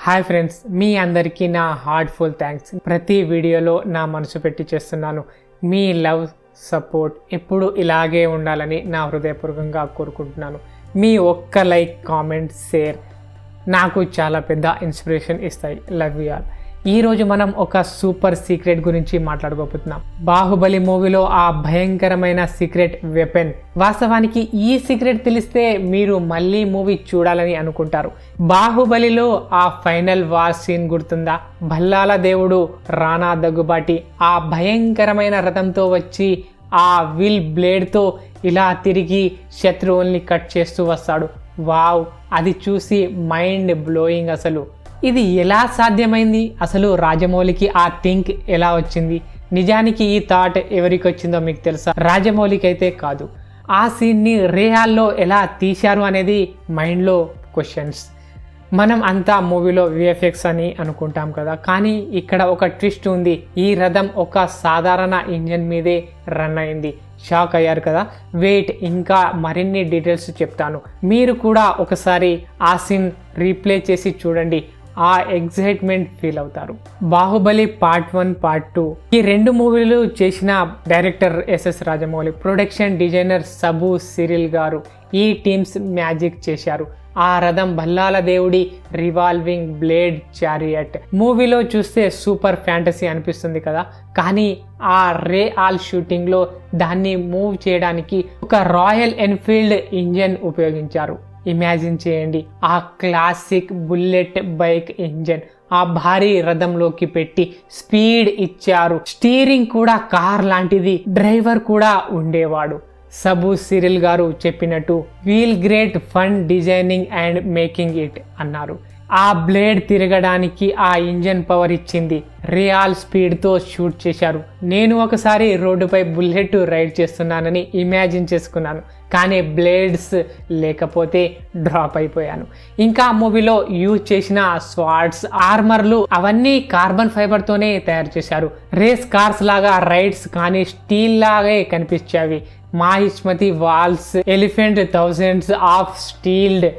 Hi friends, మీ అందరికీ నా heartful thanks. ప్రతి వీడియోలో నా మనసు పెట్టి చేస్తున్నాను. మీ లవ్ సపోర్ట్ ఎప్పుడు ఇలాగే ఉండాలని నా హృదయపూర్వకంగా కోరుకుంటున్నాను. మీ ఒక్క లైక్, కామెంట్, షేర్ నాకు చాలా పెద్ద ఇన్స్పిరేషన్ ఇస్తాయి. Love you all. ఈరోజు మనం ఒక సూపర్ సీక్రెట్ గురించి మాట్లాడుకోబోతున్నాం. బాహుబలి మూవీలో ఆ భయంకరమైన సీక్రెట్ వెపన్. వాస్తవానికి ఈ సీక్రెట్ తెలిస్తే మీరు మళ్ళీ మూవీ చూడాలని అనుకుంటారు. బాహుబలిలో ఆ ఫైనల్ వార్ సీన్ గుర్తుందా? భల్లాల దేవుడు రానా దగ్గుబాటి ఆ భయంకరమైన రథంతో వచ్చి ఆ విల్ బ్లేడ్తో ఇలా తిరిగి శత్రువుల్ని కట్ చేస్తూ వస్తాడు. వావ్, అది చూసి మైండ్ బ్లోయింగ్. అసలు ఇది ఎలా సాధ్యమైంది? అసలు రాజమౌళికి ఆ థింక్ ఎలా వచ్చింది? నిజానికి ఈ థాట్ ఎవరికి వచ్చిందో మీకు తెలుసా? రాజమౌళికి అయితే కాదు. ఆ సీన్ని రియాల్లో ఎలా తీశారు అనేది మైండ్లో క్వశ్చన్స్. మనం అంతా మూవీలో విఎఫ్ఎక్స్ అని అనుకుంటాం కదా, కానీ ఇక్కడ ఒక ట్విస్ట్ ఉంది. ఈ రథం ఒక సాధారణ ఇంజన్ మీదే రన్ అయింది. షాక్ అయ్యారు కదా? వెయిట్, ఇంకా మరిన్ని డీటెయిల్స్ చెప్తాను. మీరు కూడా ఒకసారి ఆ సీన్ రీప్లే చేసి చూడండి. ఆ ఎగ్జైట్మెంట్ ఫీల్ అవుతారు. బాహుబలి పార్ట్ 1, పార్ట్ 2 ఈ రెండు మూవీలు చేసిన director SS Rajamouli, production designer Sabu Cyril గారు ఈ టీమ్స్ మ్యాజిక్ చేశారు. ఆ రథం భల్లాల దేవుడి రివాల్వింగ్ బ్లేడ్ చారియట్. మూవీలో చూస్తే సూపర్ ఫ్యాంటసీ అనిపిస్తుంది కదా, కానీ ఆ రియల్ షూటింగ్లో దాన్ని మూవ్ చేయడానికి ఒక రాయల్ ఎన్ఫీల్డ్ ఇంజన్ ఉపయోగించారు. ఇమాజిన్ చేయండి, ఆ క్లాసిక్ బుల్లెట్ బైక్ ఇంజన్ ఆ భారీ రథంలోకి పెట్టి స్పీడ్ ఇచ్చారు. స్టీరింగ్ కూడా కార్ లాంటిది, డ్రైవర్ కూడా ఉండేవాడు. సబు సిరిల్ గారు చెప్పినట్టు we'll great fun designing and making it అన్నారు. ఆ బ్లేడ్ తిరగడానికి ఆ ఇంజన్ పవర్ ఇచ్చింది. రియల్ స్పీడ్తో షూట్ చేశారు. నేను ఒకసారి రోడ్డుపై బుల్లెట్ రైడ్ చేస్తున్నానని ఇమాజిన్ చేసుకున్నాను, కానీ బ్లేడ్స్ లేకపోతే డ్రాప్ అయిపోయాను. ఇంకా మూవీలో యూజ్ చేసిన స్వార్డ్స్, ఆర్మర్లు అవన్నీ కార్బన్ ఫైబర్తోనే తయారు చేశారు. రేస్ కార్స్ లాగా రైడ్స్ కానీ స్టీల్ లాగే కనిపించేవి. Mahishmati walls, elephant thousands of steeled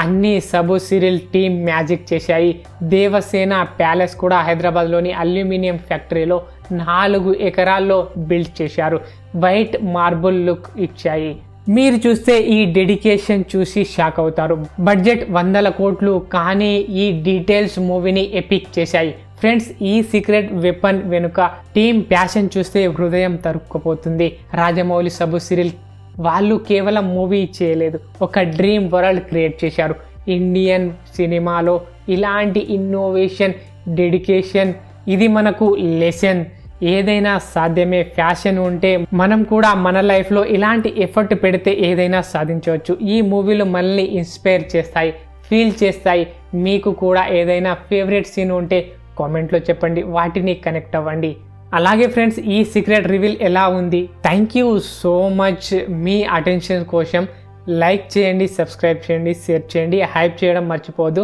అన్ని సబు సిరిల్ టీమ్ మ్యాజిక్ చేశాయి. దేవసేన ప్యాలెస్ కూడా హైదరాబాద్లోని అల్యూమినియం ఫ్యాక్టరీలో 4 ఎకరాల్లో బిల్డ్ చేశారు. వైట్ మార్బుల్ లుక్ ఇచ్చాయి. మీరు చూస్తే ఈ డెడికేషన్ చూసి షాక్ అవుతారు. బడ్జెట్ 100 కోట్లు, కానీ ఈ డీటెయిల్స్ మూవీని ఎపిక్ చేశాయి. ఫ్రెండ్స్, ఈ సీక్రెట్ వెపన్ వెనుక టీమ్ ప్యాషన్ చూస్తే హృదయం తరుక్కుపోతుంది. రాజమౌళి, సబు సిరిల్ వాళ్ళు కేవలం మూవీ చేయలేదు, ఒక డ్రీమ్ వరల్డ్ క్రియేట్ చేశారు. ఇండియన్ సినిమాలో ఇలాంటి ఇన్నోవేషన్, డెడికేషన్, ఇది మనకు లెసన్. ఏదైనా సాధ్యమే. ఫ్యాషన్ ఉంటే మనం కూడా మన లైఫ్లో ఇలాంటి ఎఫర్ట్ పెడితే ఏదైనా సాధించవచ్చు. ఈ మూవీలు మనల్ని ఇన్స్పైర్ చేస్తాయి, ఫీల్ చేస్తాయి. మీకు కూడా ఏదైనా ఫేవరెట్ సీన్ ఉంటే కామెంట్లో చెప్పండి, వాటిని కనెక్ట్ అవ్వండి. అలాగే ఫ్రెండ్స్, ఈ సీక్రెట్ రివీల్ ఎలా ఉంది? Thank you so much me attention కోసం. లైక్ చేయండి, సబ్స్క్రైబ్ చేయండి, షేర్ చేయండి, హైప్ చేయడం మర్చిపోవద్దు.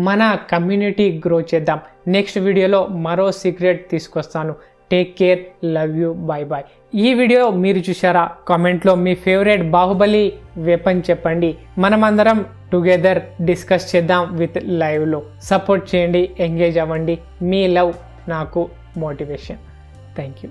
మన కమ్యూనిటీ గ్రో చేద్దాం. నెక్స్ట్ వీడియోలో మరో సీక్రెట్ తీసుకొస్తాను. Take care, love you, bye bye. ఈ వీడియో మీరు చూసారా? కామెంట్లో మీ ఫేవరెట్ బాహుబలి వెపన్ చెప్పండి. మనమందరం టుగెదర్ డిస్కస్ చేద్దాం విత్ లైవ్లో. సపోర్ట్ చేయండి, ఎంగేజ్ అవ్వండి. మీ లవ్ నాకు మోటివేషన్. Thank you.